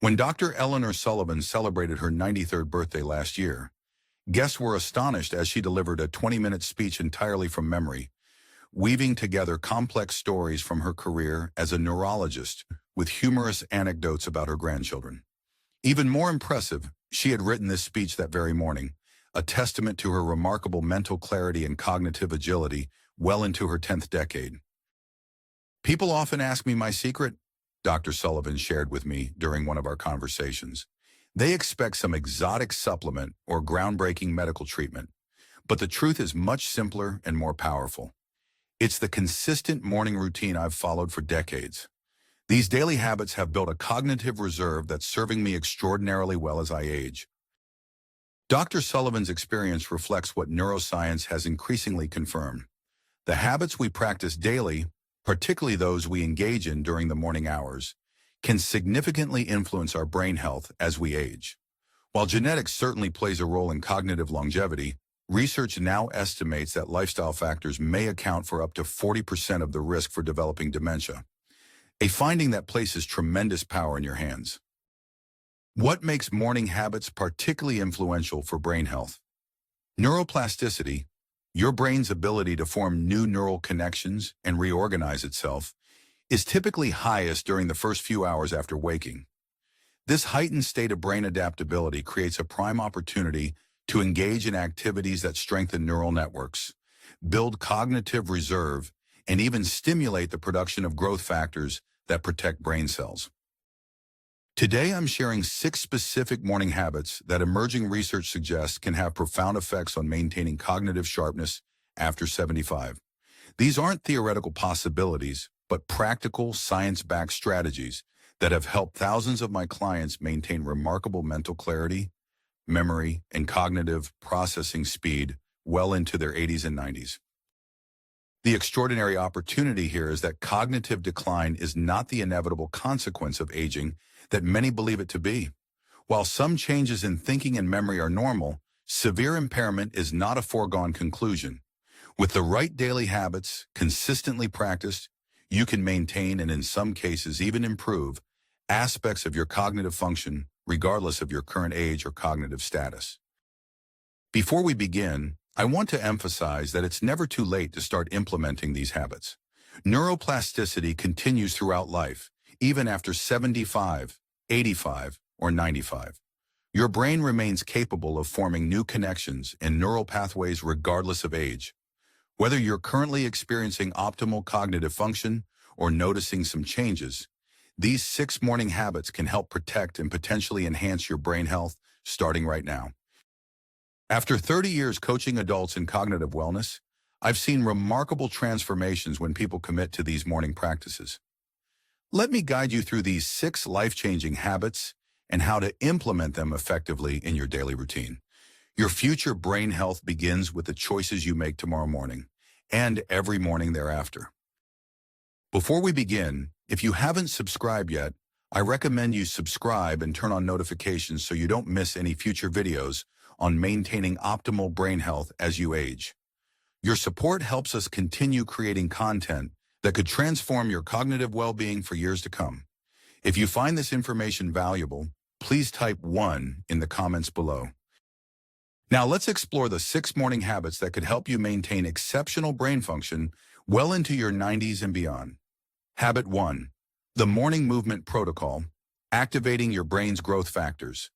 When Dr. Eleanor Sullivan celebrated her 93rd birthday last year, guests were astonished as she delivered a 20-minute speech entirely from memory, weaving together complex stories from her career as a neurologist with humorous anecdotes about her grandchildren. Even more impressive, she had written this speech that very morning, a testament to her remarkable mental clarity and cognitive agility well into her 10th decade. People often ask me my secret, Dr. Sullivan shared with me during one of our conversations. They expect some exotic supplement or groundbreaking medical treatment, but the truth is much simpler and more powerful. It's the consistent morning routine I've followed for decades. These daily habits have built a cognitive reserve that's serving me extraordinarily well as I age. Dr. Sullivan's experience reflects what neuroscience has increasingly confirmed. The habits we practice daily, particularly those we engage in during the morning hours, can significantly influence our brain health as we age. While genetics certainly plays a role in cognitive longevity, research now estimates that lifestyle factors may account for up to 40% of the risk for developing dementia, a finding that places tremendous power in your hands. What makes morning habits particularly influential for brain health? Neuroplasticity, your brain's ability to form new neural connections and reorganize itself, is typically highest during the first few hours after waking. This heightened state of brain adaptability creates a prime opportunity to engage in activities that strengthen neural networks, build cognitive reserve, and even stimulate the production of growth factors that protect brain cells. Today, I'm sharing 6 specific morning habits that emerging research suggests can have profound effects on maintaining cognitive sharpness after 75. These aren't theoretical possibilities, but practical, science-backed strategies that have helped thousands of my clients maintain remarkable mental clarity, memory, and cognitive processing speed well into their 80s and 90s. The extraordinary opportunity here is that cognitive decline is not the inevitable consequence of aging that many believe it to be. While some changes in thinking and memory are normal, severe impairment is not a foregone conclusion. With the right daily habits, consistently practiced, you can maintain and in some cases even improve aspects of your cognitive function regardless of your current age or cognitive status. Before we begin, I want to emphasize that it's never too late to start implementing these habits. Neuroplasticity continues throughout life, even after 75, 85, or 95. Your brain remains capable of forming new connections and neural pathways regardless of age. Whether you're currently experiencing optimal cognitive function or noticing some changes, these 6 morning habits can help protect and potentially enhance your brain health starting right now. After 30 years coaching adults in cognitive wellness, I've seen remarkable transformations when people commit to these morning practices. Let me guide you through these 6 life-changing habits and how to implement them effectively in your daily routine. Your future brain health begins with the choices you make tomorrow morning and every morning thereafter. Before we begin, if you haven't subscribed yet, I recommend you subscribe and turn on notifications so you don't miss any future videos on maintaining optimal brain health as you age. Your support helps us continue creating content that could transform your cognitive well-being for years to come. If you find this information valuable, please type 1 in the comments below. Now let's explore the 6 morning habits that could help you maintain exceptional brain function well into your 90s and beyond. Habit 1. The morning movement protocol, activating your brain's growth factors.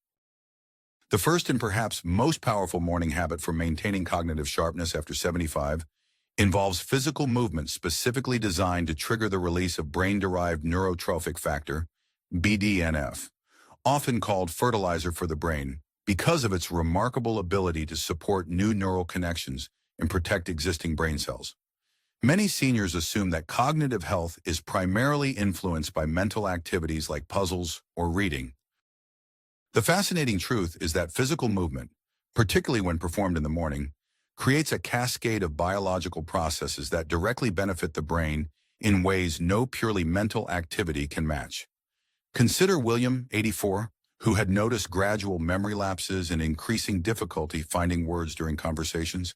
The first and perhaps most powerful morning habit for maintaining cognitive sharpness after 75 involves physical movement specifically designed to trigger the release of brain-derived neurotrophic factor, BDNF, often called fertilizer for the brain, because of its remarkable ability to support new neural connections and protect existing brain cells. Many seniors assume that cognitive health is primarily influenced by mental activities like puzzles or reading. The fascinating truth is that physical movement, particularly when performed in the morning, creates a cascade of biological processes that directly benefit the brain in ways no purely mental activity can match. Consider William, 84, who had noticed gradual memory lapses and increasing difficulty finding words during conversations.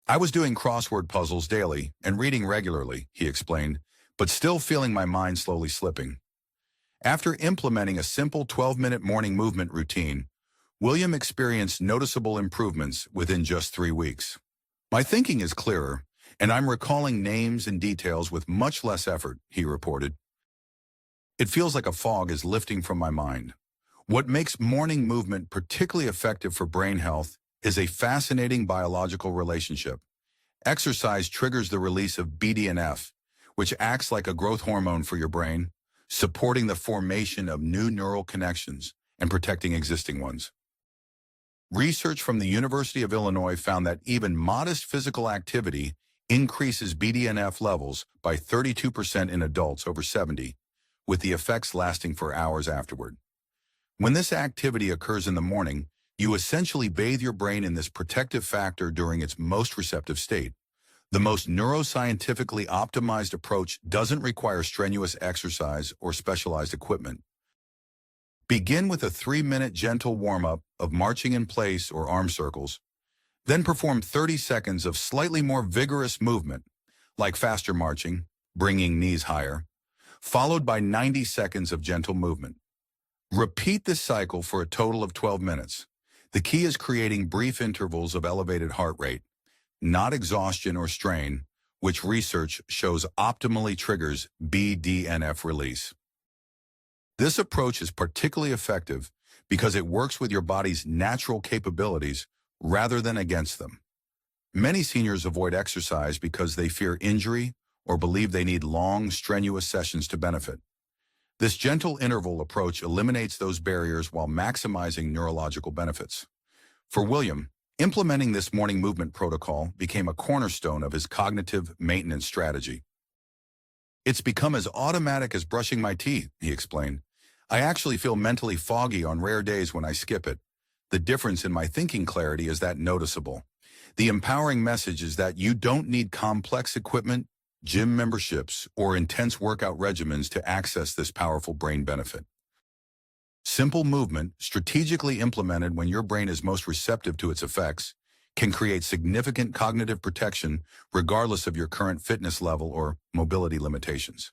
"I was doing crossword puzzles daily and reading regularly," he explained, "but still feeling my mind slowly slipping." After implementing a simple 12-minute morning movement routine, William experienced noticeable improvements within just 3 weeks. My thinking is clearer, and I'm recalling names and details with much less effort, he reported. It feels like a fog is lifting from my mind. What makes morning movement particularly effective for brain health is a fascinating biological relationship. Exercise triggers the release of BDNF, which acts like a growth hormone for your brain, supporting the formation of new neural connections and protecting existing ones. Research from the University of Illinois found that even modest physical activity increases BDNF levels by 32% in adults over 70, with the effects lasting for hours afterward. When this activity occurs in the morning, you essentially bathe your brain in this protective factor during its most receptive state. The most neuroscientifically optimized approach doesn't require strenuous exercise or specialized equipment. Begin with a 3-minute gentle warm-up of marching in place or arm circles. Then perform 30 seconds of slightly more vigorous movement, like faster marching, bringing knees higher, followed by 90 seconds of gentle movement. Repeat this cycle for a total of 12 minutes. The key is creating brief intervals of elevated heart rate, not exhaustion or strain, which research shows optimally triggers BDNF release. This approach is particularly effective because it works with your body's natural capabilities rather than against them. Many seniors avoid exercise because they fear injury or believe they need long, strenuous sessions to benefit. This gentle interval approach eliminates those barriers while maximizing neurological benefits. For William, implementing this morning movement protocol became a cornerstone of his cognitive maintenance strategy. It's become as automatic as brushing my teeth, he explained. I actually feel mentally foggy on rare days when I skip it. The difference in my thinking clarity is that noticeable. The empowering message is that you don't need complex equipment, gym memberships, or intense workout regimens to access this powerful brain benefit. Simple movement, strategically implemented when your brain is most receptive to its effects, can create significant cognitive protection regardless of your current fitness level or mobility limitations.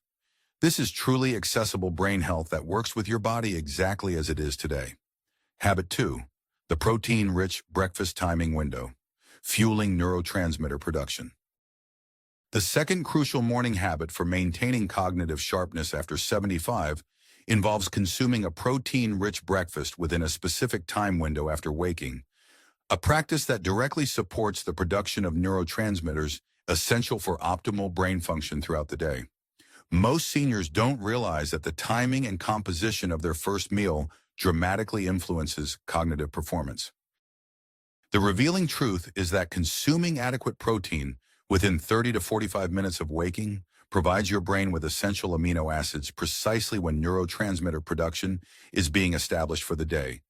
This is truly accessible brain health that works with your body exactly as it is today. Habit 2, the protein-rich breakfast timing window, fueling neurotransmitter production. The second crucial morning habit for maintaining cognitive sharpness after 75 involves consuming a protein-rich breakfast within a specific time window after waking, a practice that directly supports the production of neurotransmitters essential for optimal brain function throughout the day. Most seniors don't realize that the timing and composition of their first meal dramatically influences cognitive performance. The revealing truth is that consuming adequate protein within 30 to 45 minutes of waking provides your brain with essential amino acids precisely when neurotransmitter production is being established for the day,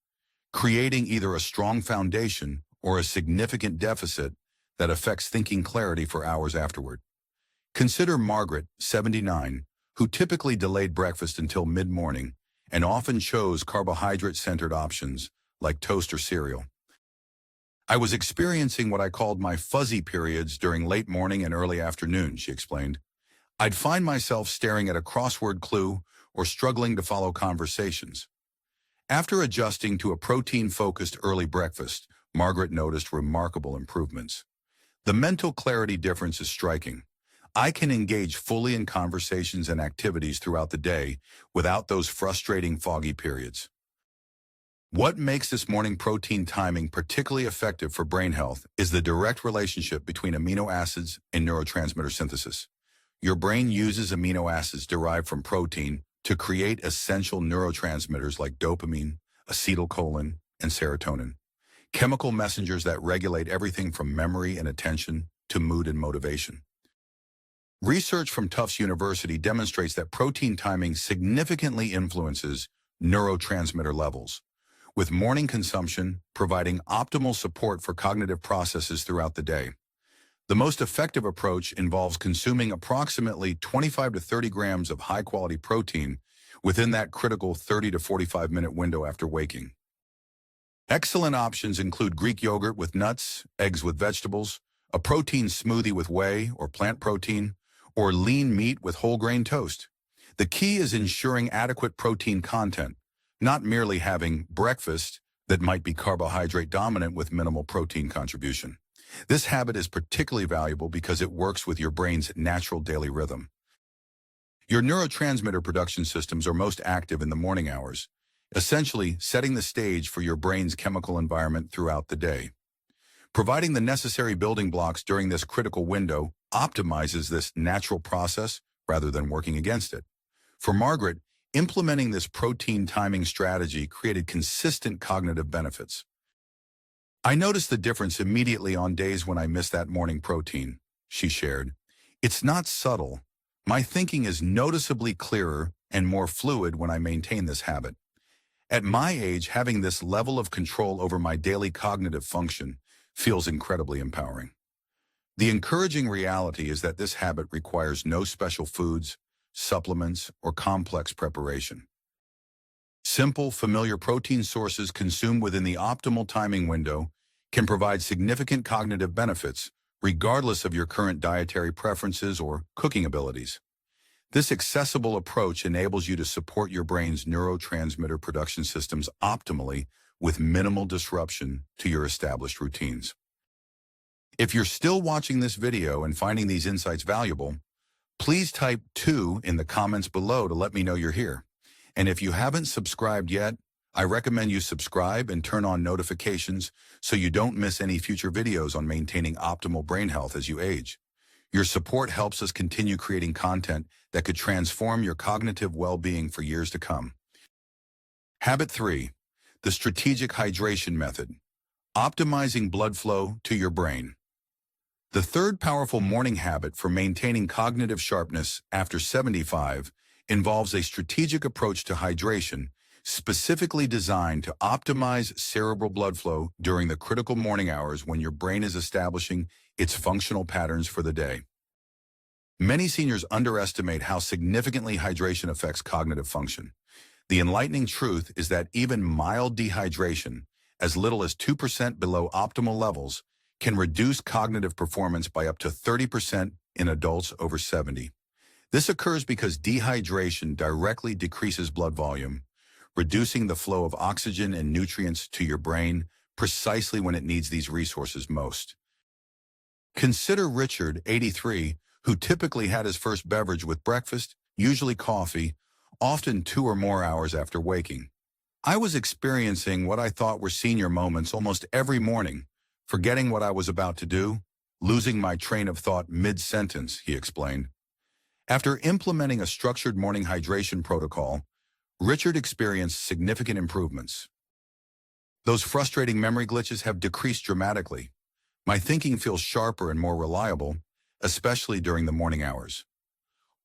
creating either a strong foundation or a significant deficit that affects thinking clarity for hours afterward. Consider Margaret, 79, who typically delayed breakfast until mid-morning and often chose carbohydrate-centered options like toast or cereal. I was experiencing what I called my fuzzy periods during late morning and early afternoon, she explained. I'd find myself staring at a crossword clue or struggling to follow conversations. After adjusting to a protein-focused early breakfast, Margaret noticed remarkable improvements. The mental clarity difference is striking. I can engage fully in conversations and activities throughout the day without those frustrating foggy periods. What makes this morning protein timing particularly effective for brain health is the direct relationship between amino acids and neurotransmitter synthesis. Your brain uses amino acids derived from protein to create essential neurotransmitters like dopamine, acetylcholine, and serotonin, chemical messengers that regulate everything from memory and attention to mood and motivation. Research from Tufts University demonstrates that protein timing significantly influences neurotransmitter levels, with morning consumption providing optimal support for cognitive processes throughout the day. The most effective approach involves consuming approximately 25 to 30 grams of high-quality protein within that critical 30 to 45-minute window after waking. Excellent options include Greek yogurt with nuts, eggs with vegetables, a protein smoothie with whey or plant protein, or lean meat with whole grain toast. The key is ensuring adequate protein content, not merely having breakfast that might be carbohydrate dominant with minimal protein contribution. This habit is particularly valuable because it works with your brain's natural daily rhythm. Your neurotransmitter production systems are most active in the morning hours, essentially setting the stage for your brain's chemical environment throughout the day. Providing the necessary building blocks during this critical window optimizes this natural process rather than working against it. For Margaret, implementing this protein timing strategy created consistent cognitive benefits. I noticed the difference immediately on days when I missed that morning protein, she shared. It's not subtle. My thinking is noticeably clearer and more fluid when I maintain this habit. At my age, having this level of control over my daily cognitive function feels incredibly empowering. The encouraging reality is that this habit requires no special foods, supplements, or complex preparation. Simple, familiar protein sources consumed within the optimal timing window can provide significant cognitive benefits, regardless of your current dietary preferences or cooking abilities. This accessible approach enables you to support your brain's neurotransmitter production systems optimally with minimal disruption to your established routines. If you're still watching this video and finding these insights valuable, please type 2 in the comments below to let me know you're here. And if you haven't subscribed yet, I recommend you subscribe and turn on notifications so you don't miss any future videos on maintaining optimal brain health as you age. Your support helps us continue creating content that could transform your cognitive well-being for years to come. Habit 3, the strategic hydration method, optimizing blood flow to your brain. The third powerful morning habit for maintaining cognitive sharpness after 75 involves a strategic approach to hydration, specifically designed to optimize cerebral blood flow during the critical morning hours when your brain is establishing its functional patterns for the day. Many seniors underestimate how significantly hydration affects cognitive function. The enlightening truth is that even mild dehydration, as little as 2% below optimal levels, can reduce cognitive performance by up to 30% in adults over 70. This occurs because dehydration directly decreases blood volume, reducing the flow of oxygen and nutrients to your brain precisely when it needs these resources most. Consider Richard, 83, who typically had his first beverage with breakfast, usually coffee, often 2 or more hours after waking. I was experiencing what I thought were senior moments almost every morning, forgetting what I was about to do, losing my train of thought mid-sentence, he explained. After implementing a structured morning hydration protocol, Richard experienced significant improvements. Those frustrating memory glitches have decreased dramatically. My thinking feels sharper and more reliable, especially during the morning hours.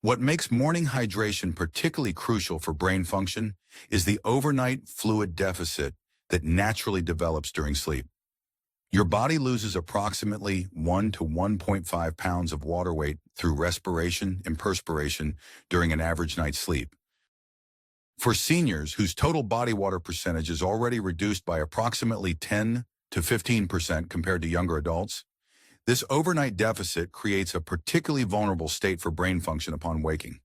What makes morning hydration particularly crucial for brain function is the overnight fluid deficit that naturally develops during sleep. Your body loses approximately 1 to 1.5 pounds of water weight through respiration and perspiration during an average night's sleep. For seniors whose total body water percentage is already reduced by approximately 10 to 15% compared to younger adults, this overnight deficit creates a particularly vulnerable state for brain function upon waking.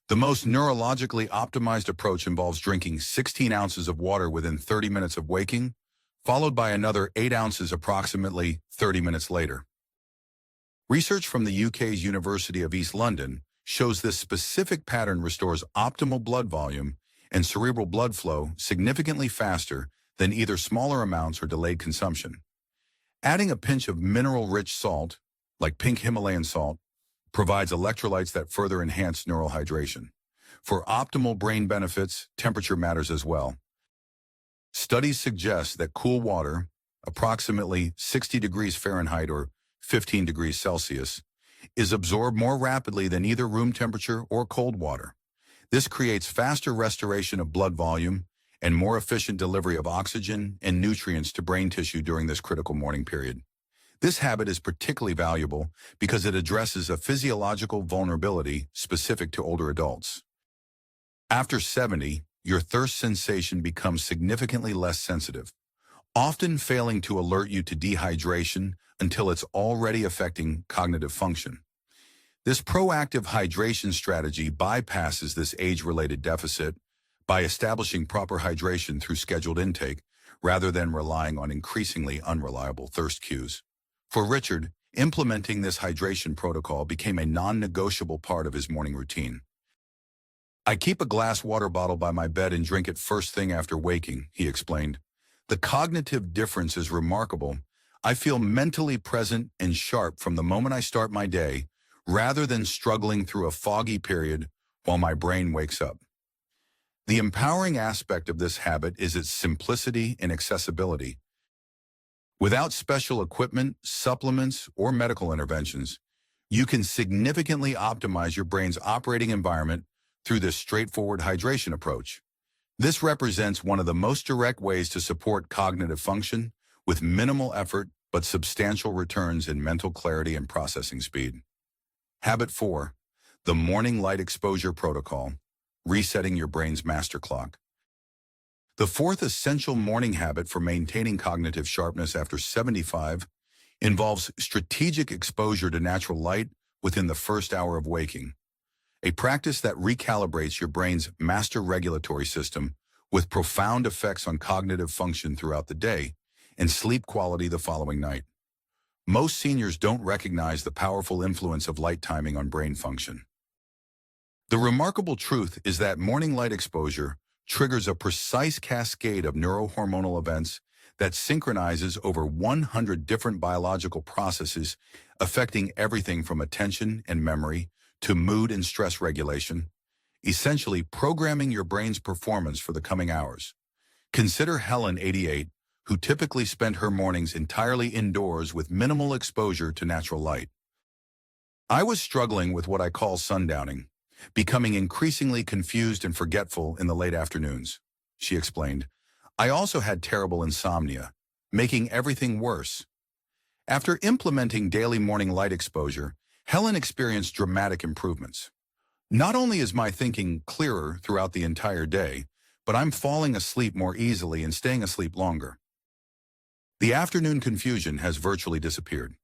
The most neurologically optimized approach involves drinking 16 ounces of water within 30 minutes of waking, followed by another 8 ounces approximately 30 minutes later. Research from the UK's University of East London shows this specific pattern restores optimal blood volume and cerebral blood flow significantly faster than either smaller amounts or delayed consumption. Adding a pinch of mineral-rich salt, like pink Himalayan salt, provides electrolytes that further enhance neural hydration. For optimal brain benefits, temperature matters as well. Studies suggest that cool water, approximately 60 degrees Fahrenheit or 15 degrees Celsius, is absorbed more rapidly than either room temperature or cold water. This creates faster restoration of blood volume and more efficient delivery of oxygen and nutrients to brain tissue during this critical morning period. This habit is particularly valuable because it addresses a physiological vulnerability specific to older adults. After 70, your thirst sensation becomes significantly less sensitive, often failing to alert you to dehydration until it's already affecting cognitive function. This proactive hydration strategy bypasses this age-related deficit by establishing proper hydration through scheduled intake rather than relying on increasingly unreliable thirst cues. For Richard, implementing this hydration protocol became a non-negotiable part of his morning routine. "I keep a glass water bottle by my bed and drink it first thing after waking," he explained. "The cognitive difference is remarkable. I feel mentally present and sharp from the moment I start my day, rather than struggling through a foggy period while my brain wakes up." The empowering aspect of this habit is its simplicity and accessibility. Without special equipment, supplements, or medical interventions, you can significantly optimize your brain's operating environment through this straightforward hydration approach. This represents one of the most direct ways to support cognitive function with minimal effort but substantial returns in mental clarity and processing speed. Habit 4. The Morning Light Exposure Protocol, resetting your brain's master clock. The fourth essential morning habit for maintaining cognitive sharpness after 75 involves strategic exposure to natural light within the first hour of waking, a practice that recalibrates your brain's master regulatory system with profound effects on cognitive function throughout the day and sleep quality the following night. Most seniors don't recognize the powerful influence of light timing on brain function. The remarkable truth is that morning light exposure triggers a precise cascade of neurohormonal events that synchronizes over 100 different biological processes affecting everything from attention and memory to mood and stress regulation, essentially programming your brain's performance for the coming hours. Consider Helen, 88, who typically spent her mornings entirely indoors with minimal exposure to natural light. "I was struggling with what I call sundowning, becoming increasingly confused and forgetful in the late afternoons," she explained. "I also had terrible insomnia, making everything worse." After implementing daily morning light exposure, Helen experienced dramatic improvements. "Not only is my thinking clearer throughout the entire day, but I'm falling asleep more easily and staying asleep longer. The afternoon confusion has virtually disappeared."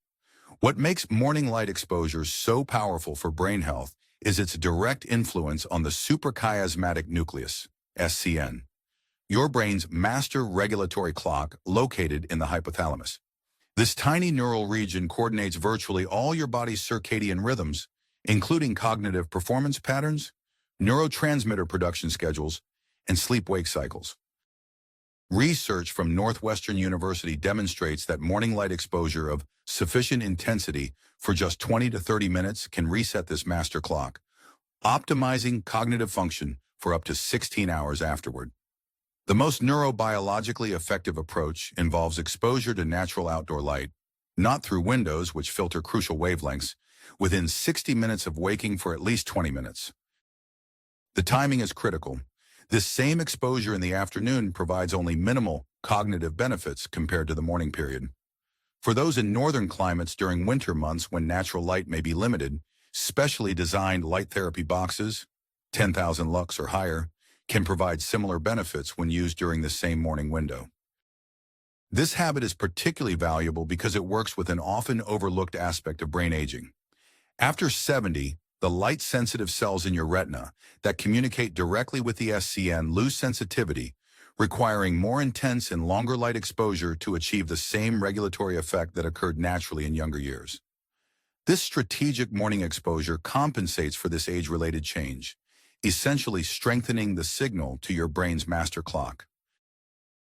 What makes morning light exposure so powerful for brain health is its direct influence on the suprachiasmatic nucleus, SCN, your brain's master regulatory clock located in the hypothalamus. This tiny neural region coordinates virtually all your body's circadian rhythms, including cognitive performance patterns, neurotransmitter production schedules, and sleep-wake cycles. Research from Northwestern University demonstrates that morning light exposure of sufficient intensity for just 20 to 30 minutes can reset this master clock, optimizing cognitive function for up to 16 hours afterward. The most neurobiologically effective approach involves exposure to natural outdoor light, not through windows which filter crucial wavelengths, within 60 minutes of waking for at least 20 minutes. The timing is critical. This same exposure in the afternoon provides only minimal cognitive benefits compared to the morning period. For those in northern climates during winter months when natural light may be limited, specially designed light therapy boxes, 10,000 lux or higher, can provide similar benefits when used during the same morning window. This habit is particularly valuable because it works with an often overlooked aspect of brain aging. After 70, the light-sensitive cells in your retina that communicate directly with the SCN lose sensitivity, requiring more intense and longer light exposure to achieve the same regulatory effect that occurred naturally in younger years. This strategic morning exposure compensates for this age-related change, essentially strengthening the signal to your brain's master clock.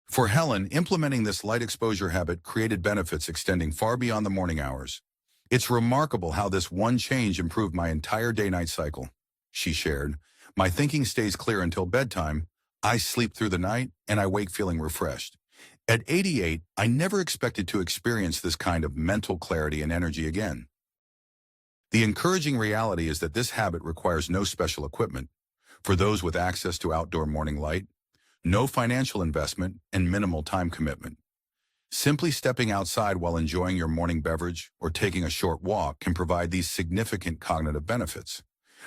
For Helen, implementing this light exposure habit created benefits extending far beyond the morning hours. "It's remarkable how this one change improved my entire day-night cycle," she shared. "My thinking stays clear until bedtime, I sleep through the night, and I wake feeling refreshed. At 88, I never expected to experience this kind of mental clarity and energy again." The encouraging reality is that this habit requires no special equipment. For those with access to outdoor morning light, no financial investment and minimal time commitment. Simply stepping outside while enjoying your morning beverage or taking a short walk can provide these significant cognitive benefits.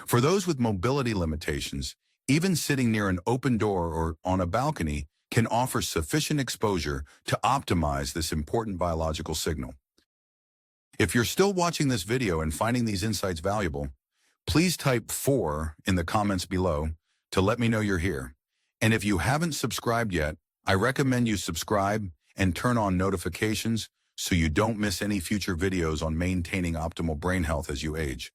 For those with mobility limitations, even sitting near an open door or on a balcony can offer sufficient exposure to optimize this important biological signal. If you're still watching this video and finding these insights valuable, please type 4 in the comments below to let me know you're here. And if you haven't subscribed yet, I recommend you subscribe and turn on notifications so you don't miss any future videos on maintaining optimal brain health as you age.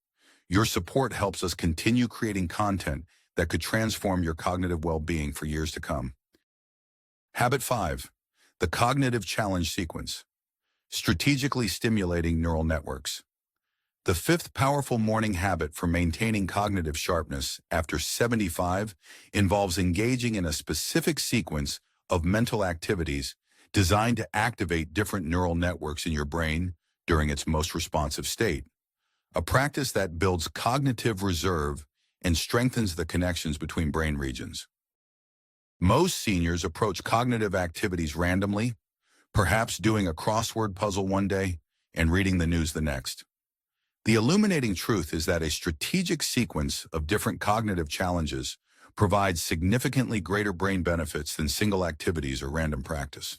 Your support helps us continue creating content that could transform your cognitive well-being for years to come. Habit 5. The cognitive challenge sequence. Strategically stimulating neural networks. The fifth powerful morning habit for maintaining cognitive sharpness after 75 involves engaging in a specific sequence of mental activities designed to activate different neural networks in your brain during its most responsive state. A practice that builds cognitive reserve and strengthens the connections between brain regions. Most seniors approach cognitive activities randomly, perhaps doing a crossword puzzle one day and reading the news the next. The illuminating truth is that a strategic sequence of different cognitive challenges provides significantly greater brain benefits than single activities or random practice.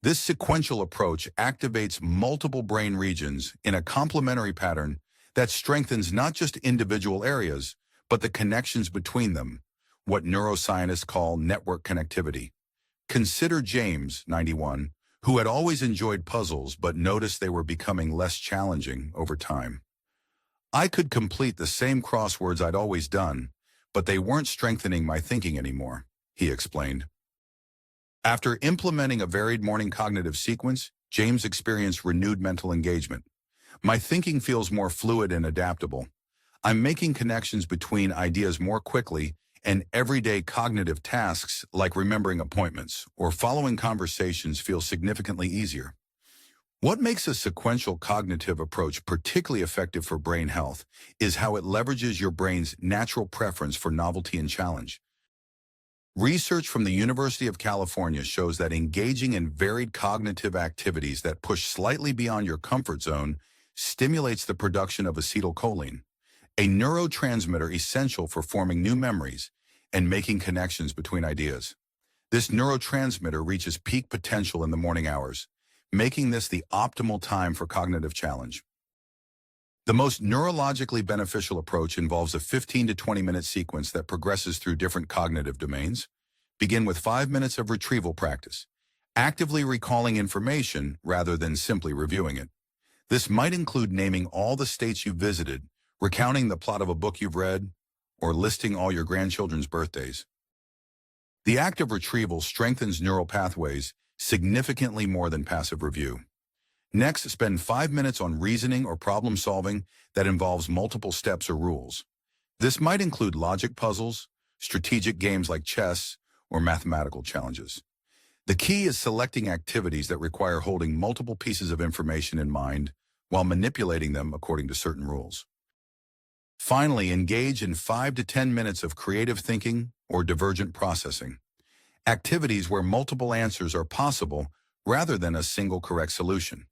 This sequential approach activates multiple brain regions in a complementary pattern that strengthens not just individual areas, but the connections between them, what neuroscientists call network connectivity. Consider James, 91, who had always enjoyed puzzles but noticed they were becoming less challenging over time. I could complete the same crosswords I'd always done, but they weren't strengthening my thinking anymore, he explained. After implementing a varied morning cognitive sequence, James experienced renewed mental engagement. My thinking feels more fluid and adaptable. I'm making connections between ideas more quickly, and everyday cognitive tasks like remembering appointments or following conversations feel significantly easier. What makes a sequential cognitive approach particularly effective for brain health is how it leverages your brain's natural preference for novelty and challenge. Research from the University of California shows that engaging in varied cognitive activities that push slightly beyond your comfort zone stimulates the production of acetylcholine, a neurotransmitter essential for forming new memories and making connections between ideas. This neurotransmitter reaches peak potential in the morning hours, making this the optimal time for cognitive challenge. The most neurologically beneficial approach involves a 15 to 20-minute sequence that progresses through different cognitive domains. Begin with 5 minutes of retrieval practice, actively recalling information rather than simply reviewing it. This might include naming all the states you visited, recounting the plot of a book you've read, or listing all your grandchildren's birthdays. The act of retrieval strengthens neural pathways significantly more than passive review. Next, spend 5 minutes on reasoning or problem solving that involves multiple steps or rules. This might include logic puzzles, strategic games like chess, or mathematical challenges. The key is selecting activities that require holding multiple pieces of information in mind while manipulating them according to certain rules. Finally, engage in 5 to 10 minutes of creative thinking or divergent processing, activities where multiple answers are possible rather than a single correct solution.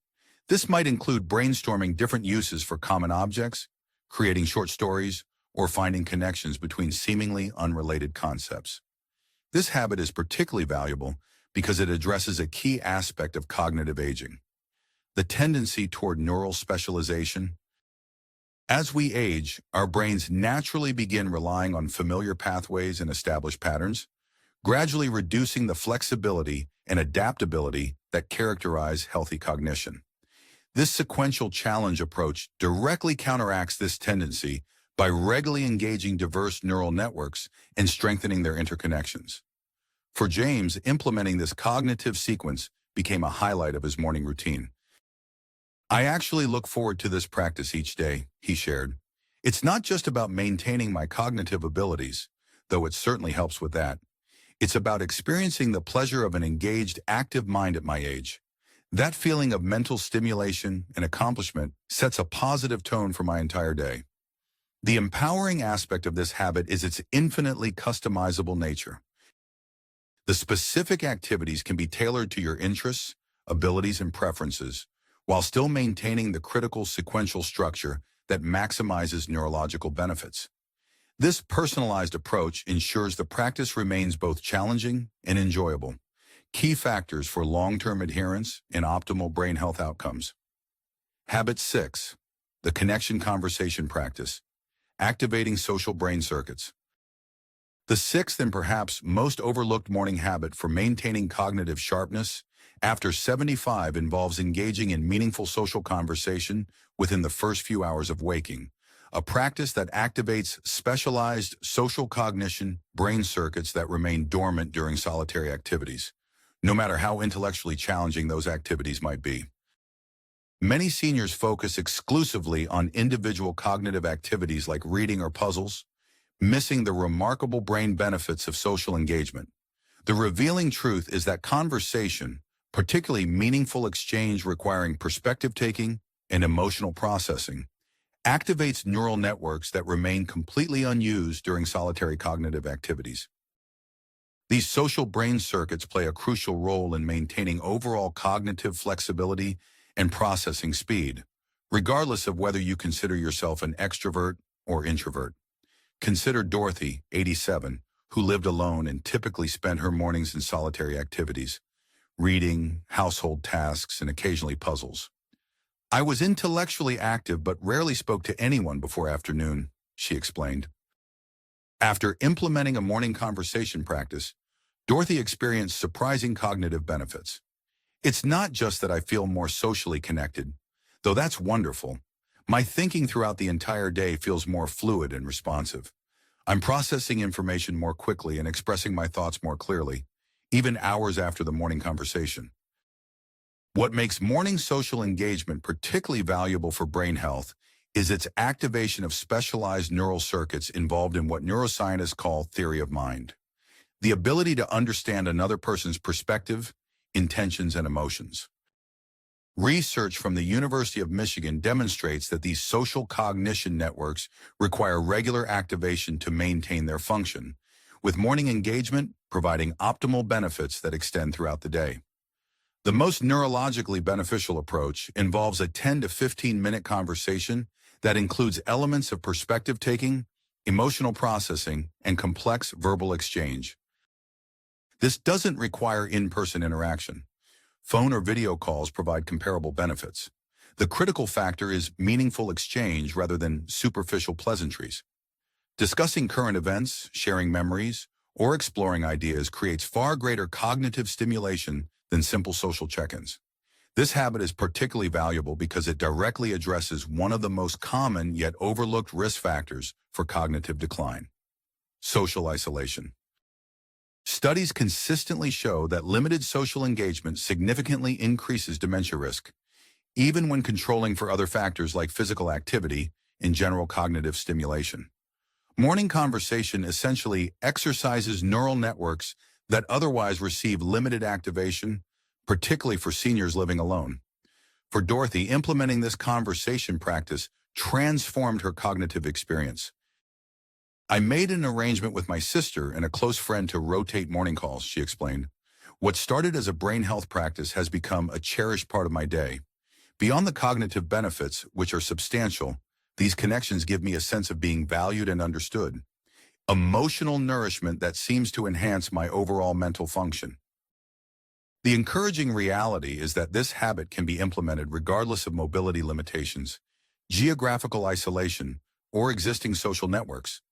This might include brainstorming different uses for common objects, creating short stories, or finding connections between seemingly unrelated concepts. This habit is particularly valuable because it addresses a key aspect of cognitive aging, the tendency toward neural specialization. As we age, our brains naturally begin relying on familiar pathways and established patterns, gradually reducing the flexibility and adaptability that characterize healthy cognition. This sequential challenge approach directly counteracts this tendency by regularly engaging diverse neural networks and strengthening their interconnections. For James, implementing this cognitive sequence became a highlight of his morning routine. I actually look forward to this practice each day, he shared. It's not just about maintaining my cognitive abilities, though it certainly helps with that. It's about experiencing the pleasure of an engaged, active mind at my age. That feeling of mental stimulation and accomplishment sets a positive tone for my entire day. The empowering aspect of this habit is its infinitely customizable nature. The specific activities can be tailored to your interests, abilities, and preferences, while still maintaining the critical sequential structure that maximizes neurological benefits. This personalized approach ensures the practice remains both challenging and enjoyable, key factors for long-term adherence and optimal brain health outcomes. Habit 6. The connection conversation practice. Activating social brain circuits. The sixth and perhaps most overlooked morning habit for maintaining cognitive sharpness after 75 involves engaging in meaningful social conversation within the first few hours of waking, a practice that activates specialized social cognition brain circuits that remain dormant during solitary activities, no matter how intellectually challenging those activities might be. Many seniors focus exclusively on individual cognitive activities like reading or puzzles, missing the remarkable brain benefits of social engagement. The revealing truth is that conversation, particularly meaningful exchange requiring perspective-taking and emotional processing, activates neural networks that remain completely unused during solitary cognitive activities. These social brain circuits play a crucial role in maintaining overall cognitive flexibility and processing speed, regardless of whether you consider yourself an extrovert or introvert. Consider Dorothy, 87, who lived alone and typically spent her mornings in solitary activities, reading, household tasks, and occasionally puzzles. "I was intellectually active but rarely spoke to anyone before afternoon," she explained. After implementing a morning conversation practice, Dorothy experienced surprising cognitive benefits. "It's not just that I feel more socially connected, though that's wonderful. My thinking throughout the entire day feels more fluid and responsive. I'm processing information more quickly and expressing my thoughts more clearly, even hours after the morning conversation." What makes morning social engagement particularly valuable for brain health is its activation of specialized neural circuits involved in what neuroscientists call theory of mind, the ability to understand another person's perspective, intentions, and emotions. Research from the University of Michigan demonstrates that these social cognition networks require regular activation to maintain their function, with morning engagement providing optimal benefits that extend throughout the day. The most neurologically beneficial approach involves a 10 to 15-minute conversation that includes elements of perspective-taking, emotional processing, and complex verbal exchange. This doesn't require in-person interaction. Phone or video calls provide comparable benefits. The critical factor is meaningful exchange rather than superficial pleasantries. Discussing current events, sharing memories, or exploring ideas creates far greater cognitive stimulation than simple social check-ins. This habit is particularly valuable because it directly addresses one of the most common yet overlooked risk factors for cognitive decline: social isolation. Studies consistently show that limited social engagement significantly increases dementia risk, even when controlling for other factors like physical activity and general cognitive stimulation. Morning conversation essentially exercises neural networks that otherwise receive limited activation, particularly for seniors living alone. For Dorothy, implementing this conversation practice transformed her cognitive experience. "I made an arrangement with my sister and a close friend to rotate morning calls," she explained. "What started as a brain health practice has become a cherished part of my day. Beyond the cognitive benefits, which are substantial, these connections give me a sense of being valued and understood. Emotional nourishment that seems to enhance my overall mental function." The encouraging reality is that this habit can be implemented regardless of mobility limitations, geographical isolation, or existing social networks.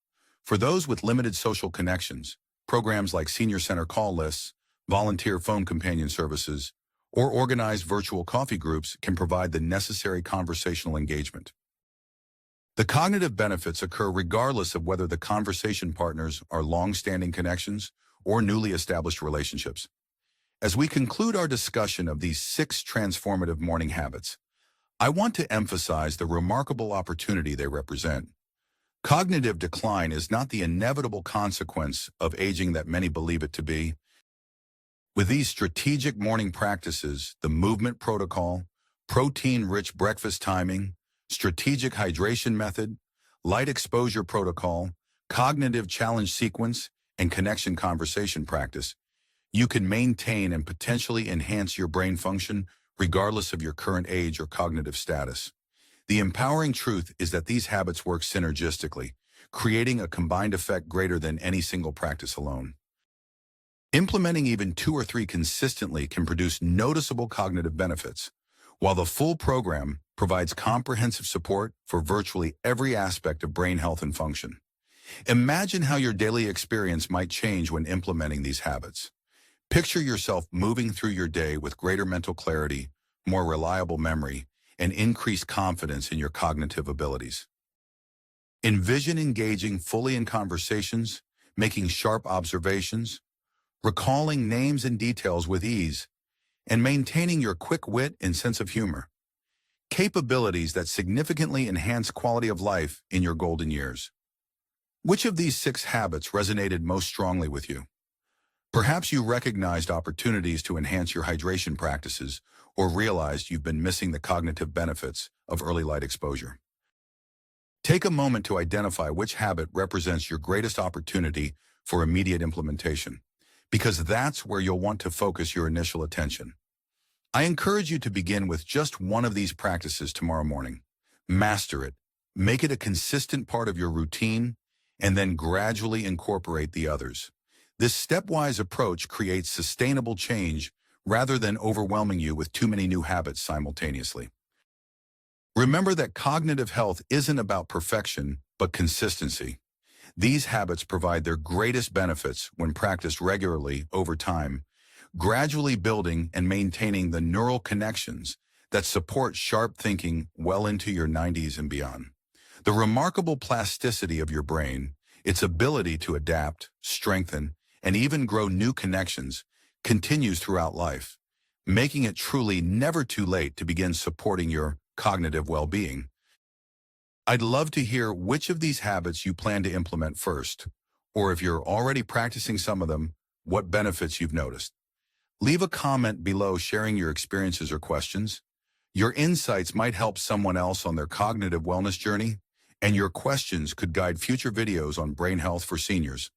For those with limited social connections, programs like senior center call lists, volunteer phone companion services, or organized virtual coffee groups can provide the necessary conversational engagement. The cognitive benefits occur regardless of whether the conversation partners are long-standing connections or newly established relationships. As we conclude our discussion of these 6 transformative morning habits, I want to emphasize the remarkable opportunity they represent. Cognitive decline is not the inevitable consequence of aging that many believe it to be. With these strategic morning practices, the movement protocol, protein-rich breakfast timing, strategic hydration method, light exposure protocol, cognitive challenge sequence, and connection conversation practice, you can maintain and potentially enhance your brain function regardless of your current age or cognitive status. The empowering truth is that these habits work synergistically, creating a combined effect greater than any single practice alone. Implementing even 2 or 3 consistently can produce noticeable cognitive benefits, while the full program, provides comprehensive support for virtually every aspect of brain health and function. Imagine how your daily experience might change when implementing these habits. Picture yourself moving through your day with greater mental clarity, more reliable memory, and increased confidence in your cognitive abilities. Envision engaging fully in conversations, making sharp observations, recalling names and details with ease, and maintaining your quick wit and sense of humor. Capabilities that significantly enhance quality of life in your golden years. Which of these 6 habits resonated most strongly with you? Perhaps you recognized opportunities to enhance your hydration practices or realized you've been missing the cognitive benefits of early light exposure. Take a moment to identify which habit represents your greatest opportunity for immediate implementation, because that's where you'll want to focus your initial attention. I encourage you to begin with just one of these practices tomorrow morning. Master it, make it a consistent part of your routine, and then gradually incorporate the others. This stepwise approach creates sustainable change rather than overwhelming you with too many new habits simultaneously. Remember that cognitive health isn't about perfection, but consistency. These habits provide their greatest benefits when practiced regularly over time, gradually building and maintaining the neural connections that support sharp thinking well into your 90s and beyond. The remarkable plasticity of your brain, its ability to adapt, strengthen, and even grow new connections, continues throughout life, making it truly never too late to begin supporting your cognitive well-being. I'd love to hear which of these habits you plan to implement first, or if you're already practicing some of them, what benefits you've noticed. Leave a comment below sharing your experiences or questions. Your insights might help someone else on their cognitive wellness journey, and your questions could guide future videos on brain health for seniors.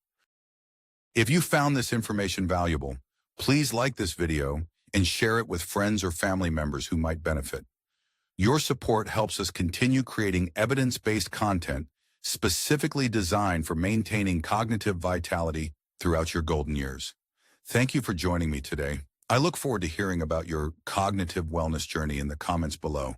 If you found this information valuable, please like this video and share it with friends or family members who might benefit. Your support helps us continue creating evidence-based content specifically designed for maintaining cognitive vitality throughout your golden years. Thank you for joining me today. I look forward to hearing about your cognitive wellness journey in the comments below.